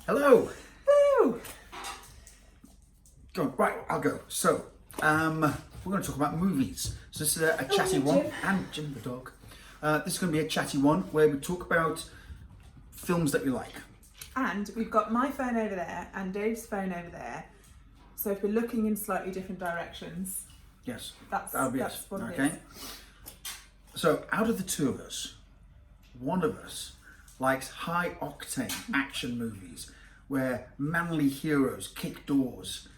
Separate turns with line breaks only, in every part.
Hello.
Hello.
Go on. Right, I'll go. So, we're going to talk about movies. So this is a chatty one,
Jim.
and Jim the dog. This is going to be a chatty one where we talk about films that we like.
And we've got my phone over there and Dave's phone over there. So if we're looking in slightly different directions,
Yes,
that's
that'll be
what it
okay.
is.
So, out of the two of us, one of us likes high octane action movies where manly heroes kick doors,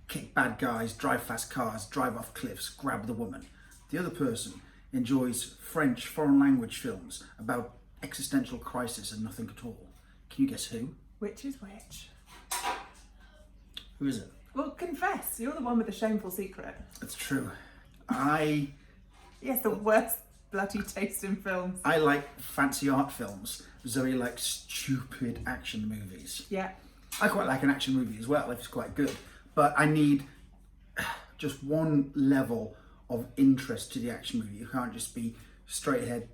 kick bad guys, drive fast cars, drive off cliffs, grab the woman. The other person enjoys French foreign language films about existential crisis and nothing at all. Can you guess who?
Which is which?
Who is it?
Well, confess, you're the one with the shameful secret.
It's true.
Yes, the worst bloody taste in films.
I like fancy art films. Zoe likes stupid action movies.
Yeah.
I quite like an action movie as well if it's quite good, but I need just one level of interest to the action movie. You can't just be straight ahead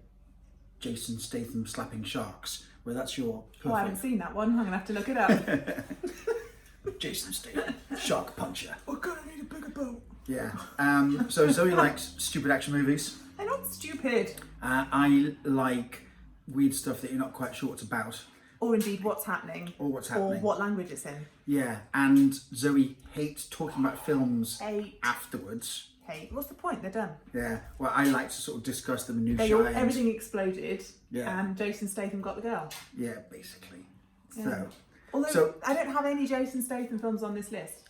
Jason Statham slapping sharks, where that's your perfect.
Oh, I haven't seen that one. I'm going to have to look it up.
Jason Statham, shark puncher.
We're going to need a bigger boat.
Yeah. So Zoe likes stupid action movies.
They're not stupid.
I like weird stuff that you're not quite sure what's about.
Or indeed what's happening.
Or what's happening.
Or what language it's in.
Yeah, and Zoe hates talking about films
Hate.
afterwards.
Hey, what's the point? They're done.
Yeah, well, I like to sort of discuss the minutiae.
Everything exploded,
Yeah.
and Jason Statham got the girl.
Yeah, basically.
Yeah.
So,
Although I don't have any Jason Statham films on this list.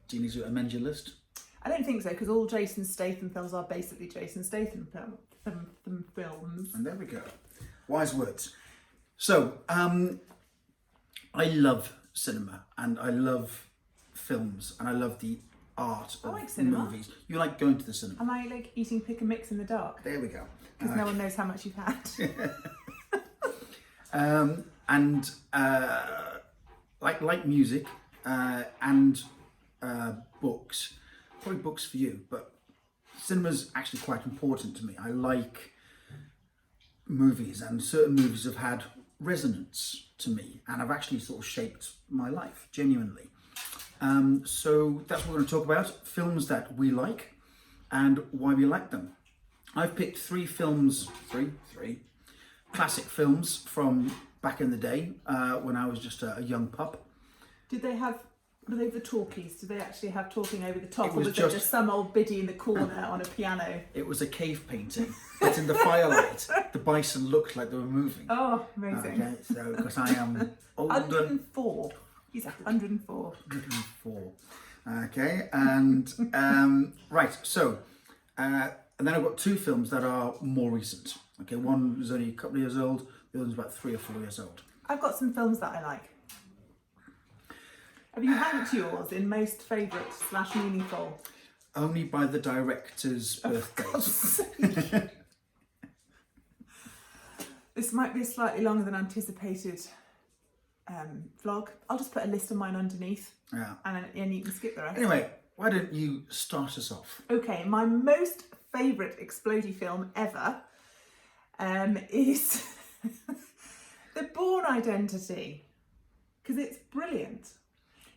do you need to amend your list?
I don't think so, because all Jason Statham films are basically Jason Statham films.
And there we go. Wise words. So, I love cinema, and I love films, and I love the art
I
of
like cinema.
movies. You like going to the cinema?
And I like eating pick and mix in the dark,
There we go.
because no one knows how much you've had.
And like music and books. Probably books for you, but cinema's actually quite important to me. I like movies, and certain movies have had resonance to me, and have actually sort of shaped my life genuinely. So that's what we're going to talk about: films that we like and why we like them. I've picked three classic films from back in the day when I was just a young pup.
Were they the talkies? Did they actually have talking over the top,
It
or
was
was it just some old biddy in the corner on a piano?
It was a cave painting, but in the firelight, the bison looked like they were moving.
Oh, amazing.
Okay, so because I am older,
104. He's 104.
104. Okay, and right, so and then I've got two films that are more recent. Okay, one is only a couple of years old, the other one's about 3 or 4 years old.
I've got some films that I like. Have you ranked yours in most favourite / meaningful?
Only by the director's birthdays.
This might be a slightly longer than anticipated vlog. I'll just put a list of mine underneath,
Yeah.
and you can skip the rest.
Anyway, why don't you start us off?
Okay, my most favourite explodey film ever is the Bourne Identity, because it's brilliant.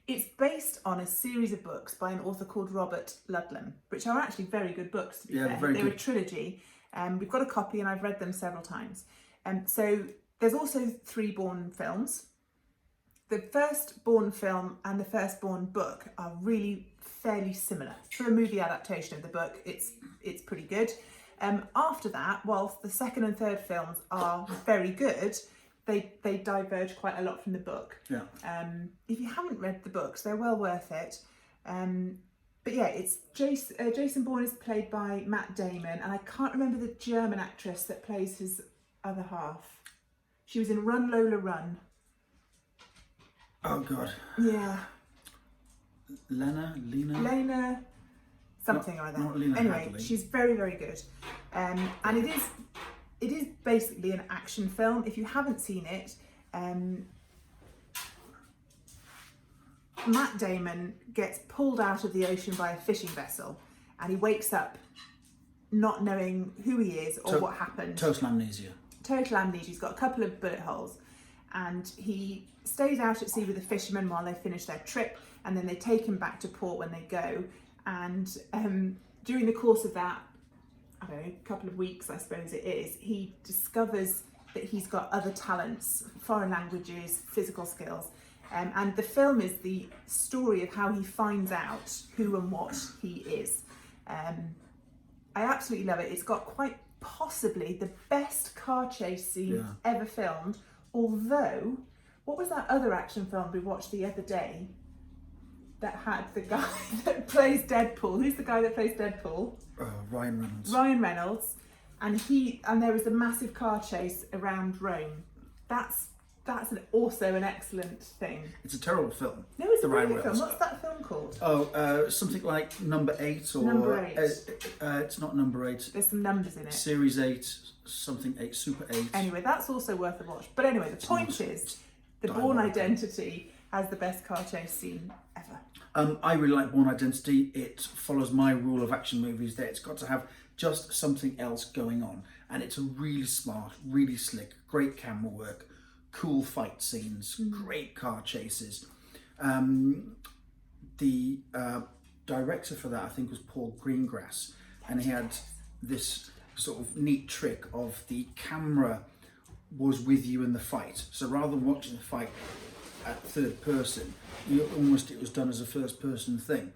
It's based on a series of books by an author called Robert Ludlum, which are actually very good books, to be fair.
very
They're a
good.
trilogy. We've got a copy and I've read them several times. So there's also 3 Bourne films. The first Bourne film and the first Bourne book are really fairly similar. For a movie adaptation of the book, it's pretty good. After that, whilst the second and third films are very good, they diverge quite a lot from the book.
Yeah.
If you haven't read the books, they're well worth it. But yeah, it's Jason Bourne is played by Matt Damon, and I can't remember the German actress that plays his other half. She was in Run Lola Run.
Oh God.
Yeah.
Lena.
Something or other.
Not Lena
Anyway,
Hadley.
she's very, very good. And it is basically an action film. If you haven't seen it, Matt Damon gets pulled out of the ocean by a fishing vessel, and he wakes up not knowing who he is or what happened.
Total amnesia.
Total amnesia. He's got a couple of bullet holes, and he stays out at sea with the fishermen while they finish their trip, and then they take him back to port when they go. And during the course of that, I don't know, a couple of weeks I suppose it is, he discovers that he's got other talents, foreign languages, physical skills. And the film is the story of how he finds out who and what he is. I absolutely love it. It's got quite possibly the best car chase scene ever filmed. Although, what was that other action film we watched the other day that had the guy that plays Deadpool? Who's the guy that plays Deadpool?
Ryan Reynolds.
Ryan Reynolds. And there was a massive car chase around Rome. That's also an excellent thing.
It's a terrible film.
No, it's
the
a
Ryan
brilliant film.
Reynolds.
What's that film called?
Something like Number 8 or
Number 8.
It's not Number 8.
There's some numbers in it.
Series 8, something 8, Super 8.
Anyway, that's also worth a watch. But anyway, the point is, the Bourne Identity has the best car chase scene ever.
I really like Bourne Identity. It follows my rule of action movies that it's got to have just something else going on. And it's a really smart, really slick, great camera work, cool fight scenes, great car chases. The director for that, I think, was Paul Greengrass. And he had this sort of neat trick of the camera was with you in the fight. So rather than watching the fight at third person, it was done as a first person thing.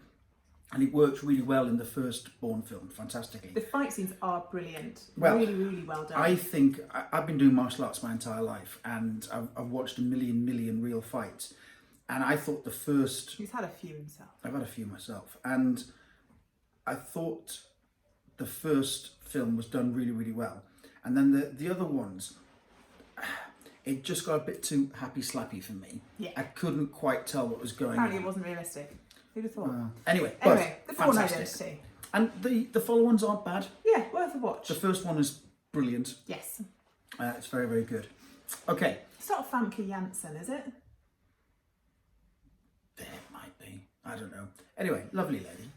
And it worked really well in the first Bourne film, fantastically.
The fight scenes are brilliant.
Well,
really, really well done.
I think I've been doing martial arts my entire life, and I've watched a million real fights. And I thought the first...
He's had a few himself.
I've had a few myself. And I thought the first film was done really, really well. And then the other ones, it just got a bit too happy slappy for me.
Yeah.
I couldn't quite tell what was going
Apparently
on.
it wasn't realistic. Who'd have thought?
Anyway,
the Bourne Identity.
And the follow-ons aren't bad.
Yeah, worth a watch.
The first one is brilliant.
Yes.
It's very, very good. Okay.
It's not Famke Janssen, is it?
It might be. I don't know. Anyway, lovely lady.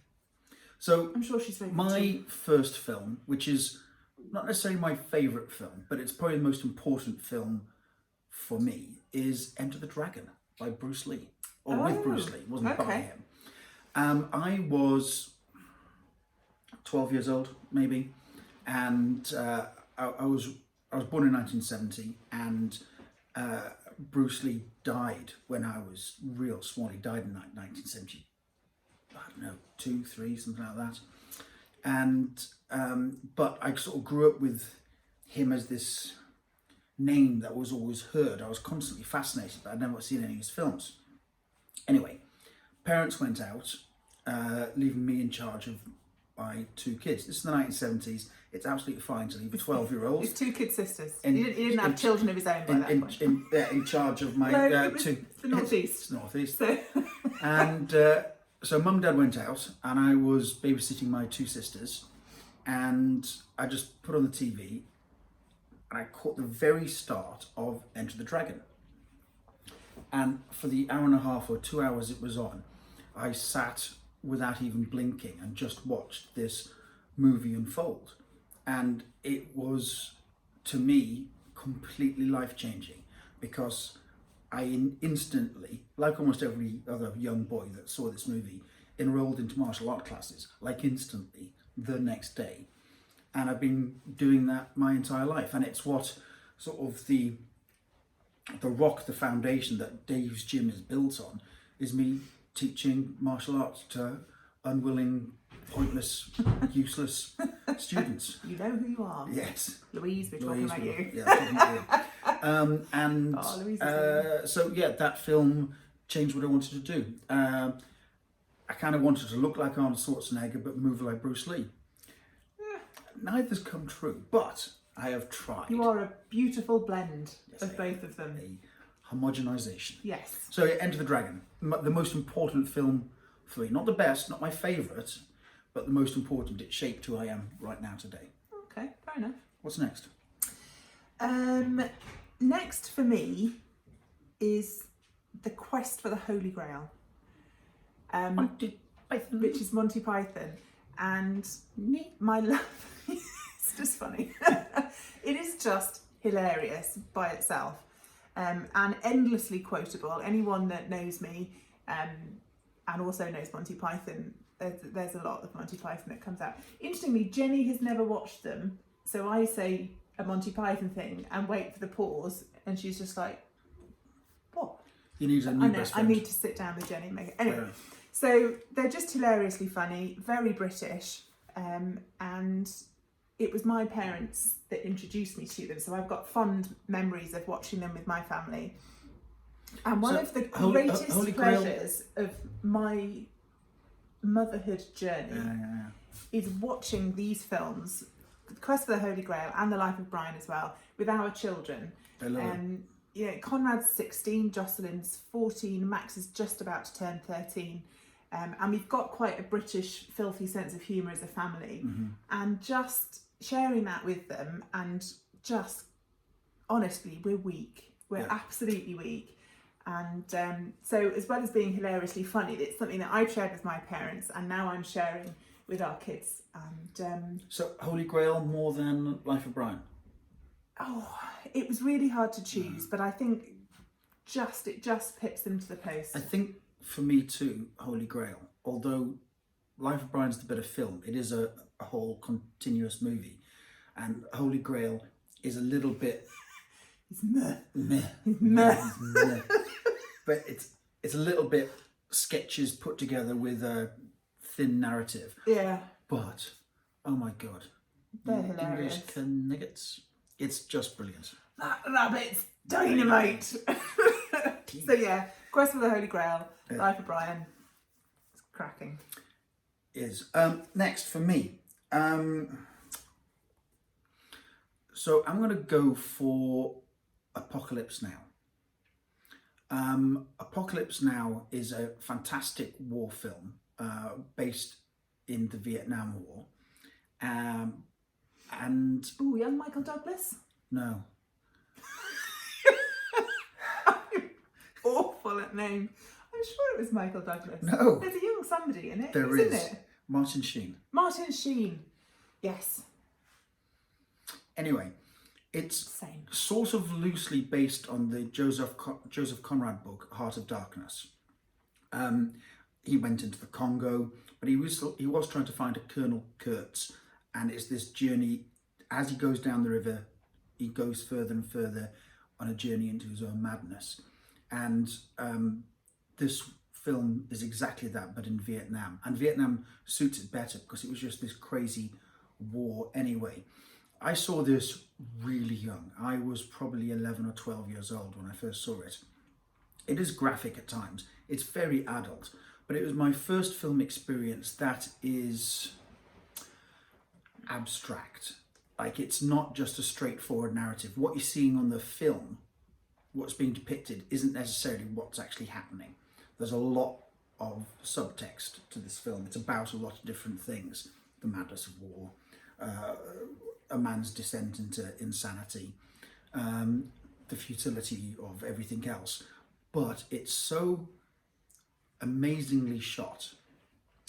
So
I'm sure she's very good
my
too.
first film, which is not necessarily my favourite film, but it's probably the most important film for me, is Enter the Dragon by Bruce Lee. Or with Bruce Lee. It wasn't by him. I was 12 years old, maybe, and I was born in 1970, and Bruce Lee died when I was real small. He died in 1970, I don't know, 2, 3, something like that. And but I sort of grew up with him as this name that was always heard. I was constantly fascinated, but I'd never seen any of his films. Anyway, parents went out, leaving me in charge of my 2 kids. This is the 1970s. It's absolutely fine to leave a 12-year-old.
His 2 kid sisters. He didn't have children of his own by that point.
In charge of my
No, it's
2...
the northeast.
It's northeast.
So.
And so mum and dad went out, and I was babysitting my 2 sisters, and I just put on the TV, and I caught the very start of Enter the Dragon. And for the hour and a half or 2 hours it was on, I sat without even blinking and just watched this movie unfold. And it was, to me, completely life-changing, because I instantly, like almost every other young boy that saw this movie, enrolled into martial art classes, like instantly, the next day. And I've been doing that my entire life. And it's what sort of the rock, the foundation that Dave's Gym is built on, is me teaching martial arts to unwilling, pointless, useless students.
You know who you are.
Yes.
Louise, we're talking about you.
Yeah, talking about you.
Louise
So yeah, that film changed what I wanted to do. I kind of wanted to look like Arnold Schwarzenegger but move like Bruce Lee. Neither's come true, but I have tried.
You are a beautiful blend of both of them.
A homogenization.
Yes.
So Enter the Dragon, the most important film for me. Not the best, not my favourite, but the most important. It shaped who I am right now today.
Okay, fair enough.
What's next?
Next for me is The Quest for the Holy Grail.
Monty Python.
Which is Monty Python. And my love, it's just funny. It is just hilarious by itself. and endlessly quotable. Anyone that knows me and also knows Monty Python, there's a lot of Monty Python that comes out. Interestingly, Jenny has never watched them, so I say a Monty Python thing and wait for the pause, and she's just like, what?
You need a new best friend.
I need to sit down with Jenny and make it. Anyway, so they're just hilariously funny, very British, and it was my parents that introduced me to them, so I've got fond memories of watching them with my family. And one of the greatest pleasures of my motherhood journey is watching these films, The Quest for the Holy Grail and The Life of Brian as well, with our children.
I love it.
You know, Conrad's 16, Jocelyn's 14, Max is just about to turn 13. And we've got quite a British filthy sense of humour as a family. And just sharing that with them, and just, honestly, we're weak. We're absolutely weak. And so as well as being hilariously funny, it's something that I've shared with my parents, and now I'm sharing with our kids. And
so Holy Grail more than Life of Brian?
Oh, it was really hard to choose, but I think it just pips them to the post.
I think for me too, Holy Grail, although Life of Brian's the better film, it is a whole continuous movie, and Holy Grail is a little bit
it's meh.
But it's a little bit sketches put together with a thin narrative.
Yeah.
But oh my god,
they're hilarious.
English nuggets. It's just brilliant.
That rabbit's dynamite. So yeah, Quest for the Holy Grail, Life of Brian. It's cracking.
Next for me. So I'm going to go for Apocalypse Now. Apocalypse Now is a fantastic war film based in the Vietnam War. And
young Michael Douglas?
No.
I'm awful at name. I'm sure it was Michael Douglas.
No.
There's a young somebody in it.
There
Who's
is.
in it?
Martin Sheen.
Martin Sheen. Yes.
Anyway, it's
Same.
sort of loosely based on the Joseph Conrad book, Heart of Darkness. He went into the Congo, but he was trying to find a Colonel Kurtz, and it's this journey. As he goes down the river, he goes further and further on a journey into his own madness. And this film is exactly that, but in Vietnam. And Vietnam suits it better because it was just this crazy war anyway. I saw this really young. I was probably 11 or 12 years old when I first saw it. It is graphic at times. It's very adult, but it was my first film experience that is abstract. Like, it's not just a straightforward narrative. What you're seeing on the film, what's being depicted, isn't necessarily what's actually happening. There's a lot of subtext to this film. It's about a lot of different things. The madness of war, a man's descent into insanity, the futility of everything else. But it's so amazingly shot,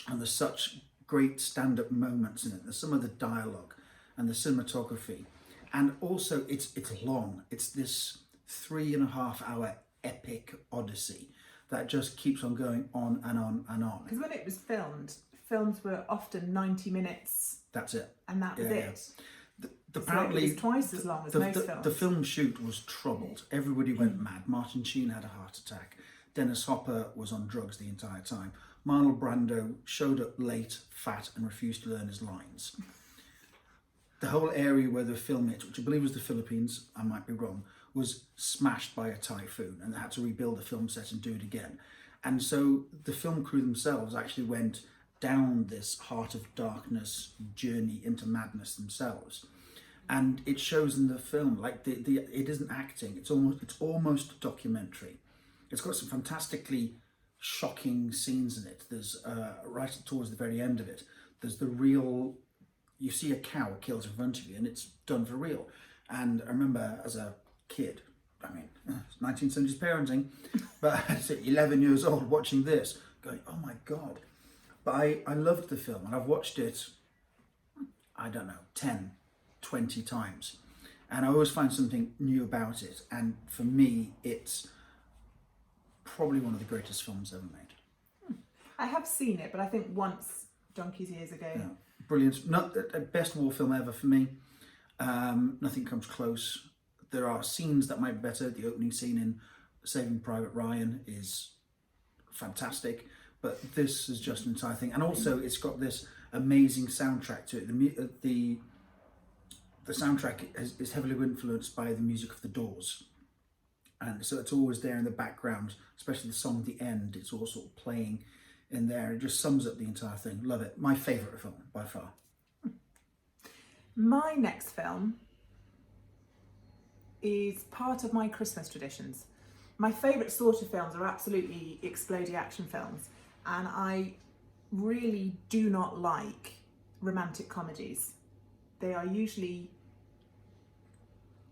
and there's such great stand-up moments in it. There's some of the dialogue and the cinematography, and also it's long. It's this 3.5 hour epic odyssey that just keeps on going on and on and on.
Because when it was filmed, films were often 90 minutes.
That's it.
And that was it.
Apparently,
it was twice as long as most films.
The film shoot was troubled. Everybody went mad. Martin Sheen had a heart attack. Dennis Hopper was on drugs the entire time. Marlon Brando showed up late, fat, and refused to learn his lines. The whole area where they filmed it, which I believe was the Philippines, I might be wrong, was smashed by a typhoon, and they had to rebuild the film set and do it again. And so the film crew themselves actually went down this Heart of Darkness journey into madness themselves. And it shows in the film, like it isn't acting, it's almost a documentary. It's got some fantastically shocking scenes in it. There's right towards the very end of it, there's the real, you see a cow kills in front of you, and it's done for real. And I remember as a kid, I mean, 1970s parenting, but at 11 years old watching this, going, oh my God. But I loved the film, and I've watched it, I don't know, 10, 20 times. and I always find something new about it. And for me, it's probably one of the greatest films ever made.
I have seen it, but I think once donkey's years ago.
Yeah, brilliant. Not the best war film ever for me. Nothing comes close. There are scenes that might be better. The opening scene in Saving Private Ryan is fantastic, but this is just an entire thing. And also, it's got this amazing soundtrack to it. The soundtrack is heavily influenced by the music of The Doors, and so it's always there in the background, especially the song at the end. It's all sort of playing in there. It just sums up the entire thing. Love it. My favourite film by far.
My next film is part of my Christmas traditions. My favourite sort of films are absolutely explodey action films, and I really do not like romantic comedies. They are usually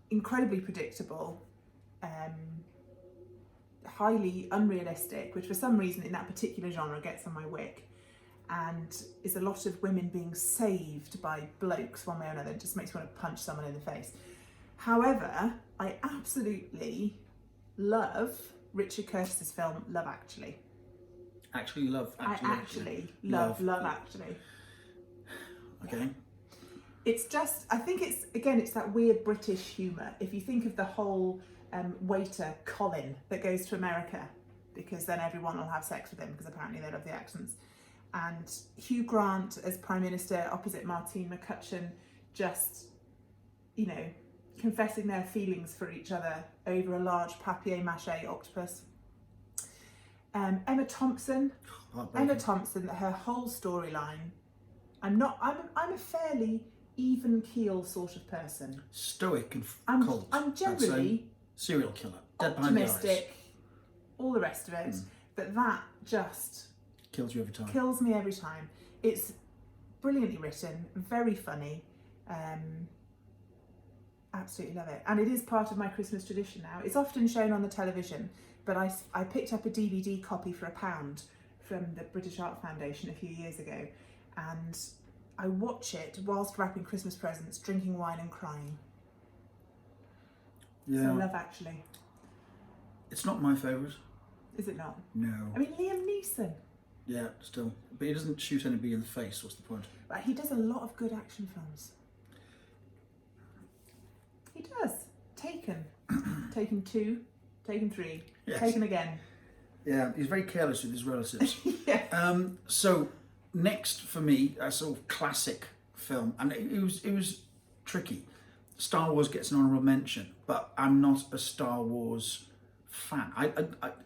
incredibly predictable, highly unrealistic, which for some reason in that particular genre gets on my wick, and is a lot of women being saved by blokes one way or another. It just makes me want to punch someone in the face. However, I absolutely love Richard Curtis's film Love Actually.
I actually love
Love Actually.
Okay.
Yeah. It's just, I think it's that weird British humour. If you think of the whole waiter Colin that goes to America, because then everyone will have sex with him because apparently they love the accents. And Hugh Grant as Prime Minister opposite Martine McCutcheon, just, confessing their feelings for each other over a large papier-mâché octopus. Emma Thompson, her whole storyline. I'm a fairly even keel sort of person.
Stoic and cold.
I'm generally
serial killer, dead behind the eyes.
Optimistic, all the rest of it, but that just
kills you every time.
Kills me every time. It's brilliantly written, very funny. Absolutely love it, and it is part of my Christmas tradition now. It's often shown on the television, but I picked up a DVD copy for £1 from the British Art Foundation a few years ago, and I watch it whilst wrapping Christmas presents, drinking wine and crying.
Yeah.
So Love Actually.
It's not my favourite.
Is it not?
No.
I mean, Liam Neeson.
Yeah, still. But he doesn't shoot anybody in the face. What's the point?
But he does a lot of good action films. He does. Taken. Taken 2. Taken 3.
Yes.
Taken again.
Yeah, he's very careless with his relatives.
Yeah.
So next for me, a sort of classic film, and it was tricky. Star Wars gets an honourable mention, but I'm not a Star Wars fan.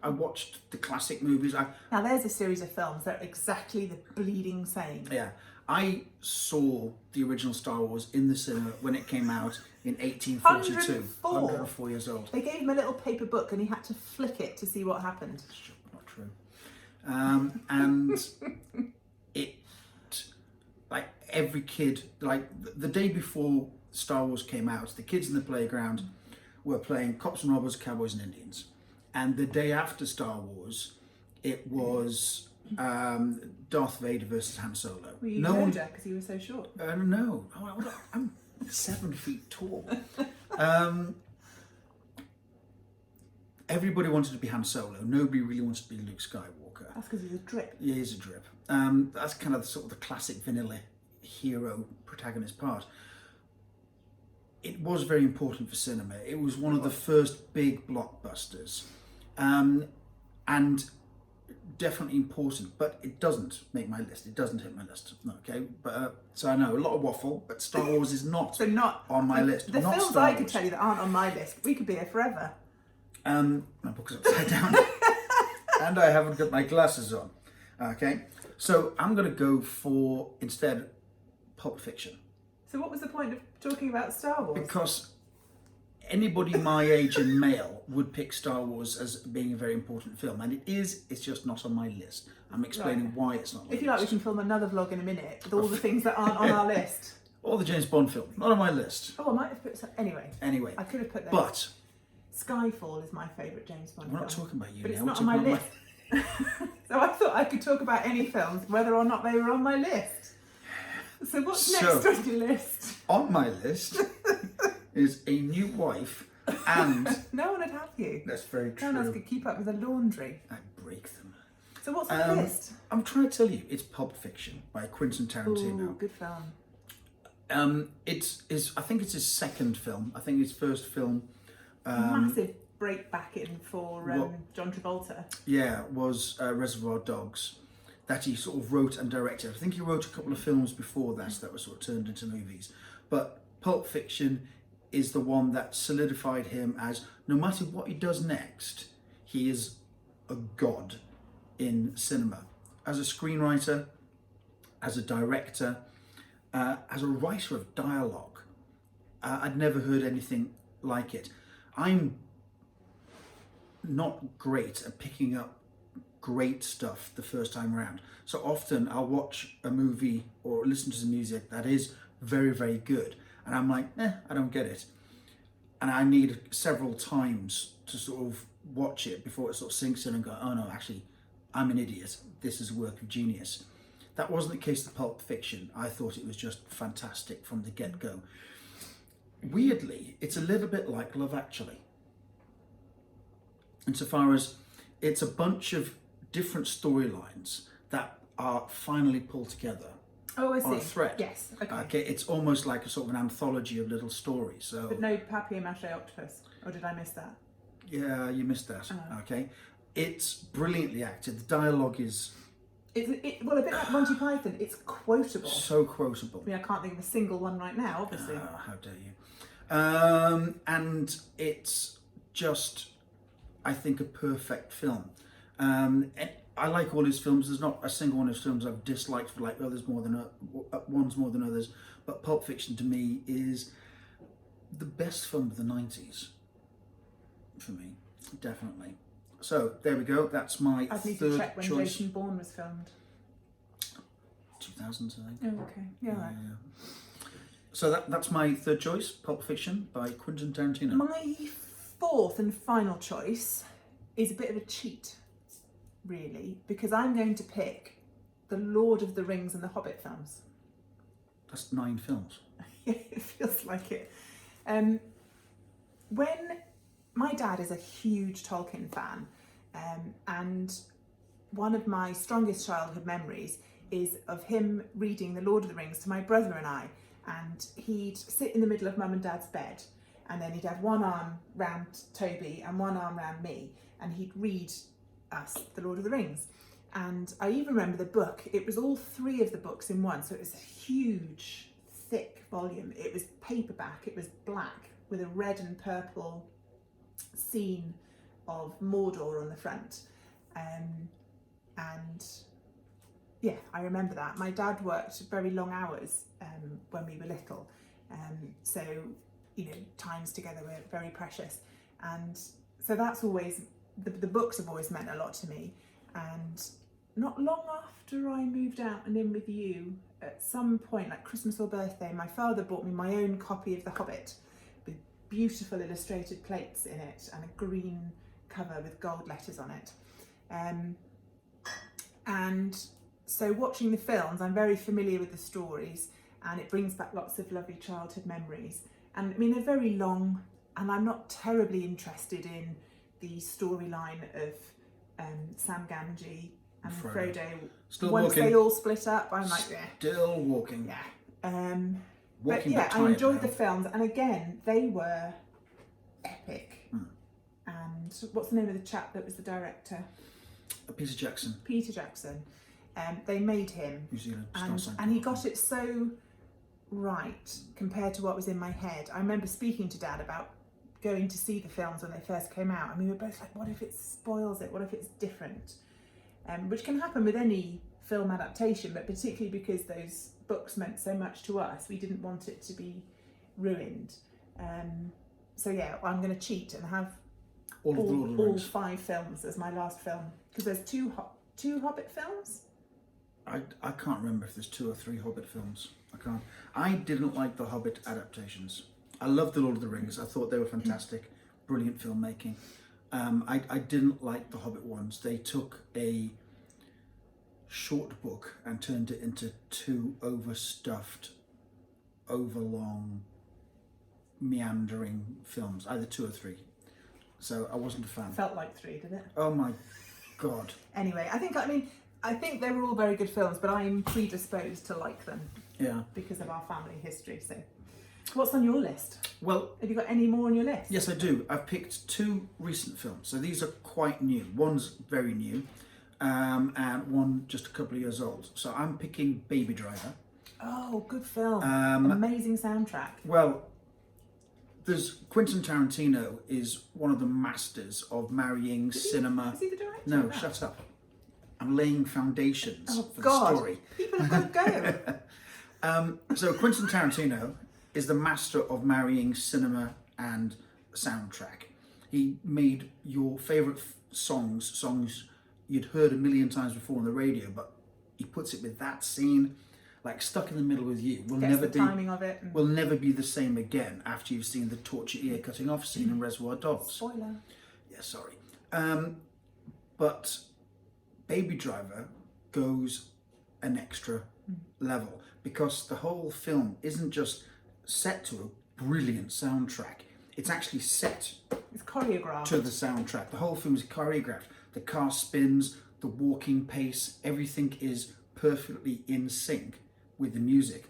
I watched the classic movies.
Now there's a series of films that are exactly the bleeding same.
Yeah, I saw the original Star Wars in the cinema when it came out in 1842. 104 years old.
They gave him a little paper book and he had to flick it to see what happened.
Not true. And it, like every kid, like the day before Star Wars came out, the kids in the playground were playing Cops and Robbers, Cowboys and Indians. And the day after Star Wars, it was Darth Vader versus Han Solo.
Were you Yoda because he was so short?
No, I'm 7 feet tall. Everybody wanted to be Han Solo. Nobody really wanted to be Luke Skywalker.
That's because he's a drip.
Yeah, he's a drip. That's kind of the classic vanilla hero protagonist part. It was very important for cinema. It was one of the first big blockbusters, and definitely important. But it doesn't make my list. It doesn't hit my list. Okay, but so I know a lot of waffle, but Star Wars is not on my list.
The
not
films
Star
I could
Wars.
tell you that aren't on my list. We could be here forever.
My book is upside down, and I haven't got my glasses on. Okay, so I'm going to go for instead Pulp Fiction.
So what was the point of talking about Star Wars?
Because anybody my age and male would pick Star Wars as being a very important film, and it is. It's just not on my list. I'm explaining why it's not on my list.
If you like, we can film another vlog in a minute with all the things that aren't on our list.
Or the James Bond film, not on my list.
Oh, I might have put some... Anyway,
I
could have put those.
But
Skyfall is my favourite James Bond film.
we're not talking about you
but
now.
it's not on my list. So I thought I could talk about any films, whether or not they were on my list. So what's next on your list?
On my list is a new wife and...
No one would have you.
That's very true.
No one else could keep up with the laundry.
I'd break them.
So what's on the list?
I'm trying to tell you, it's Pulp Fiction by Quentin Tarantino.
Ooh, good film.
I think it's his second film. I think his first film...
Massive break back in for John Travolta.
Yeah, was Reservoir Dogs, that he sort of wrote and directed. I think he wrote a couple of films before that were sort of turned into movies. But Pulp Fiction is the one that solidified him as, no matter what he does next, he is a god in cinema. As a screenwriter, as a director, as a writer of dialogue. I'd never heard anything like it. I'm not great at picking up great stuff the first time around. So often I'll watch a movie or listen to some music that is very, very good. And I'm like, I don't get it. And I need several times to sort of watch it before it sort of sinks in and go, oh no, actually, I'm an idiot. This is a work of genius. That wasn't the case with Pulp Fiction. I thought it was just fantastic from the get-go. Weirdly, it's a little bit like Love Actually. Insofar as it's a bunch of different storylines that are finally pulled together.
Oh, I see.
On a thread.
Yes. Okay.
Okay, it's almost like a sort of an anthology of little stories. So.
But no papier-mâché octopus, or did I miss that?
Yeah, you missed that.
Oh.
Okay, it's brilliantly acted. The dialogue is.
Well, a bit like Monty Python. It's quotable.
So quotable.
I mean, I can't think of a single one right now, obviously.
How dare you? And it's just, I think, a perfect film. And I like all his films. There's not a single one of his films I've disliked for like others more than ones more than others. But Pulp Fiction to me is the best film of the 90s. For me, definitely. So there we go. That's my
I'd need
third
to check when
choice.
Jason Bourne was filmed.
2000s, I think.
Oh, okay. Yeah, right.
Yeah. So that's my third choice, Pulp Fiction by Quentin Tarantino.
My fourth and final choice is a bit of a cheat, really, because I'm going to pick the Lord of the Rings and the Hobbit films.
That's 9 films.
It feels like it. When my dad is a huge Tolkien fan, and one of my strongest childhood memories is of him reading The Lord of the Rings to my brother and I, and he'd sit in the middle of mum and dad's bed, and then he'd have one arm round Toby and one arm round me, and he'd read us The Lord of the Rings. And I even remember the book. It was all 3 of the books in one, so it was a huge, thick volume. It was paperback, it was black with a red and purple scene of Mordor on the front. And yeah, I remember that. My dad worked very long hours when we were little. So, you know, times together were very precious. And so that's always, the books have always meant a lot to me. And not long after I moved out and in with you, at some point, like Christmas or birthday, my father bought me my own copy of The Hobbit with beautiful illustrated plates in it and a green cover with gold letters on it. And so watching the films, I'm very familiar with the stories, and it brings back lots of lovely childhood memories. And I mean, they're very long, and I'm not terribly interested in the storyline of Sam Gamgee and Frodo.
Still
Once
walking.
they all split up, I'm like, yeah.
Still walking.
Yeah. But
Walking
yeah,
but
I
tired
enjoyed
now.
the films, and again, they were epic. And what's the name of the chap that was the director?
Peter Jackson.
Peter Jackson. They made him,
New Zealand.
and he got it so right compared to what was in my head. I remember speaking to Dad about going to see the films when they first came out, and we were both like, what if it spoils it? What if it's different? Which can happen with any film adaptation, but particularly because those books meant so much to us, we didn't want it to be ruined. So yeah, I'm going to cheat and have all 5 films as my last film, because there's two Hobbit films.
I can't remember if there's 2 or 3 Hobbit films. I can't. I didn't like the Hobbit adaptations. I loved The Lord of the Rings. I thought they were fantastic, brilliant filmmaking. I didn't like the Hobbit ones. They took a short book and turned it into 2 overstuffed, overlong meandering films, either 2 or 3. So I wasn't a fan.
Felt like 3, did it?
Oh my God.
Anyway, I think they were all very good films, but I'm predisposed to like them
Yeah.
because of our family history. So, what's on your list?
Well,
Have you got any more on your list?
yes, I do. I've picked 2 recent films. So these are quite new. One's very new, and one just a couple of years old. So I'm picking Baby Driver.
Oh, good film. Amazing soundtrack.
Well, there's Quentin Tarantino is one of the masters of marrying cinema.
Is he the director?
No,
of that?
shut up. I'm laying foundations for
God.
the story.
People have got to go.
So Quentin Tarantino is the master of marrying cinema and soundtrack. He made your favourite songs you'd heard a million times before on the radio, but he puts it with that scene, like Stuck in the Middle with You.
Gets the timing of it.
Will never be the same again after you've seen the torture ear cutting off scene in Reservoir Dogs.
Spoiler.
Yeah, sorry. But Baby Driver goes an extra level because the whole film isn't just set to a brilliant soundtrack. It's actually set
It's choreographed.
to the soundtrack. The whole film is choreographed. The car spins, the walking pace, everything is perfectly in sync with the music.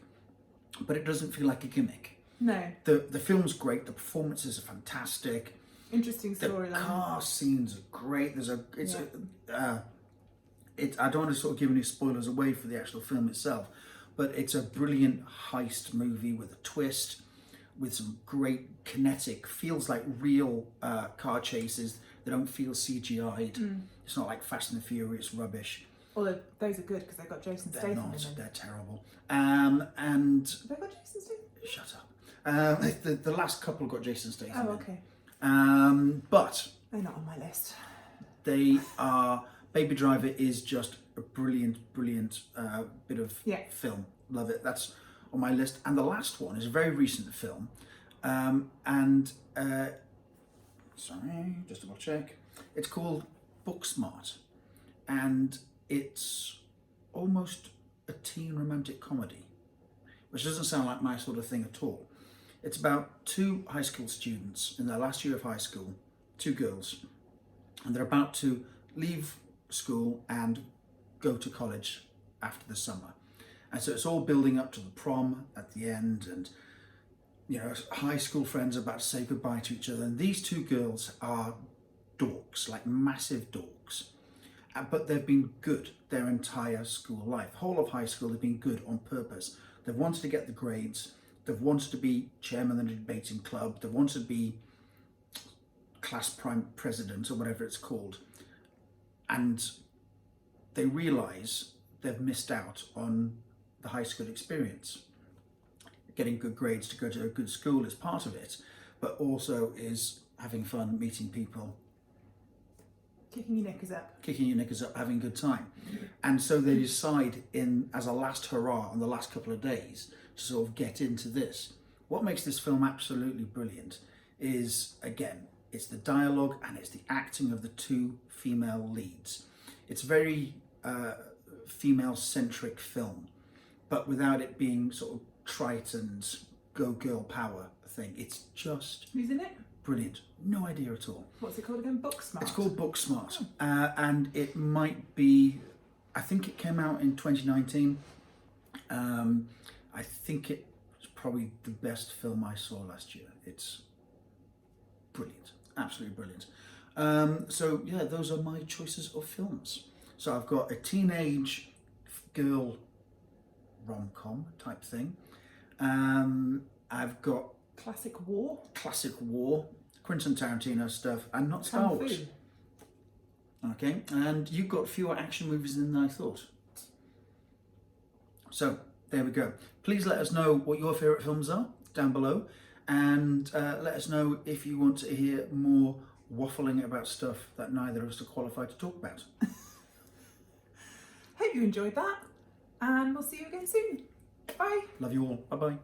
But it doesn't feel like a gimmick.
No.
The film's great. The performances are fantastic.
Interesting
The
storyline.
car scenes are great. I don't want to sort of give any spoilers away for the actual film itself, but it's a brilliant heist movie with a twist, with some great kinetic, feels like real car chases. They don't feel CGI'd. It's not like Fast and the Furious rubbish.
Although those are good because they've got Jason
They're
Statham
not.
in them.
They're terrible. And
Have they got Jason Statham?
shut up. The last couple got Jason Statham.
Oh,
in.
okay.
But
They're not on my list.
they are. Baby Driver is just a brilliant bit of film. Love it. That's on my list. And the last one is a very recent film. Sorry, just double check. It's called Booksmart, and it's almost a teen romantic comedy, which doesn't sound like my sort of thing at all. It's about 2 high school students in their last year of high school, 2 girls, and they're about to leave school and go to college after the summer. And so it's all building up to the prom at the end, and high school friends are about to say goodbye to each other. And these 2 girls are dorks, like massive dorks. But they've been good their entire school life. Whole of high school, they've been good on purpose. They've wanted to get the grades. They've wanted to be chairman of the debating club. They've wanted to be class prime president or whatever it's called. And they realise they've missed out on the high school experience. Getting good grades to go to a good school is part of it, but also is having fun, meeting people,
Kicking your knickers up.
having a good time. And so they decide as a last hurrah on the last couple of days to sort of get into this. What makes this film absolutely brilliant is, again, it's the dialogue and it's the acting of the 2 female leads. It's a very female-centric film, but without it being sort of trite and go girl power thing. It's just
Who's in it?
brilliant. No idea at all.
What's it called again? Booksmart.
It's called Booksmart, and it might be. I think it came out in 2019. I think it's probably the best film I saw last year. It's brilliant, absolutely brilliant. So yeah, those are my choices of films. So I've got a teenage girl rom-com type thing. I've got
Classic war.
Quentin Tarantino stuff, and not Star
Kung
Wars.
Fu.
Okay, and you've got fewer action movies than I thought. So there we go. Please let us know what your favourite films are down below, and let us know if you want to hear more waffling about stuff that neither of us are qualified to talk about.
Hope you enjoyed that, and we'll see you again soon. Bye.
Love you all. Bye bye.